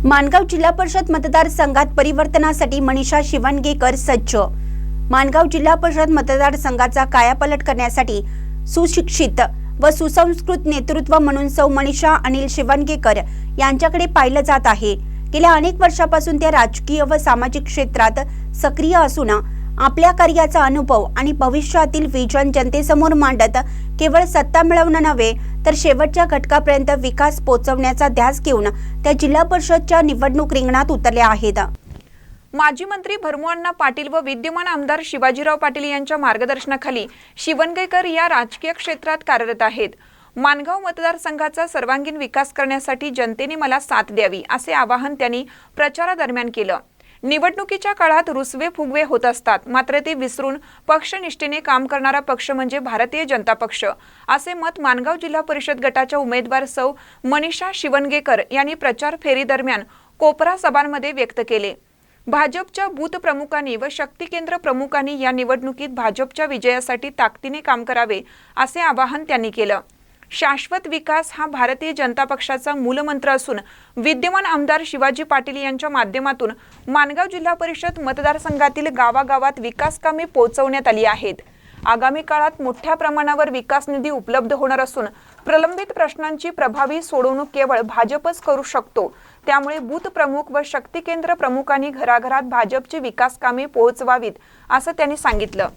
माणगाव जिल्हा परिषद मतदारसंघात परिवर्तनासाठी मनीषा शिवणगेकर सज्ज। माणगाव जिल्हा परिषद मतदारसंघाचा कायापालट करण्यासाठी सुशिक्षित व सुसंस्कृत नेतृत्व म्हणून सौ मनीषा अनिल शिवणगेकर यांच्याकडे पाहिलं जात आहे। गेल्या अनेक वर्षापासून त्या राजकीय व सामाजिक क्षेत्रात सक्रिय असून आपल्या कार्याचा अनुभव आणि भविष्यातील विजन जनतेसमोर मांडत केवळ सत्ता मिळवणं नव्हे तर शेवटच्या घटकापर्यंत विकास पोहोचवण्याचा ध्यास घेऊन त्या जिल्हा परिषदच्या निवडणूक रिंगणात उतरल्या आहेत। माजी मंत्री भरमूअण्णा पाटील व विद्यमान आमदार शिवाजीराव पाटील यांच्या मार्गदर्शनाखाली शिवणगेकर या राजकीय क्षेत्रात कार्यरत आहेत। माणगाव मतदारसंघाचा सर्वांगीण विकास करण्यासाठी जनतेने मला साथ द्यावी असे आवाहन त्यांनी प्रचारादरम्यान केलं। निवडणुकीच्या काळात रुसवे फुगवे होत असतात, मात्र ते विसरून पक्षनिष्ठेने काम करणारा पक्ष म्हणजे भारतीय जनता पक्ष असे मत माणगाव जिल्हा परिषद गटाच्या उमेदवार सौ मनीषा शिवणगेकर यांनी प्रचार फेरी दरम्यान कोपरा सभांमध्ये व्यक्त केले। भाजपच्या बूथ प्रमुखांनी व शक्ती केंद्र प्रमुखांनी या निवडणुकीत भाजपच्या विजयासाठी ताकदीने काम करावे असे आवाहन त्यांनी केलं। शाश्वत विकास हा भारतीय जनता पक्षाचा मूलमंत्र असून विद्यमान आमदार शिवाजी पाटील यांच्या माध्यमातून माणगाव जिल्हा परिषद मतदारसंघातील गावागावात विकास कामे पोहोचवण्यात आली आहेत। आगामी काळात मोठ्या प्रमाणावर विकास निधी उपलब्ध होणार असून प्रलंबित प्रश्नांची प्रभावी सोडवणूक केवळ भाजपच करू शकतो। त्यामुळे बूथ प्रमुख व शक्ती केंद्र प्रमुखांनी घराघरात भाजपची विकास कामे पोहोचवावीत असं त्यांनी सांगितलं।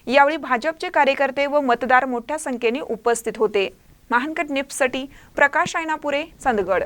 यावेळी भाजपचे कार्यकर्ते व मतदार मोठ्या संख्येने उपस्थित होते। महानकट न्यूजसाठी प्रकाश आयनापुरे, चंदगड।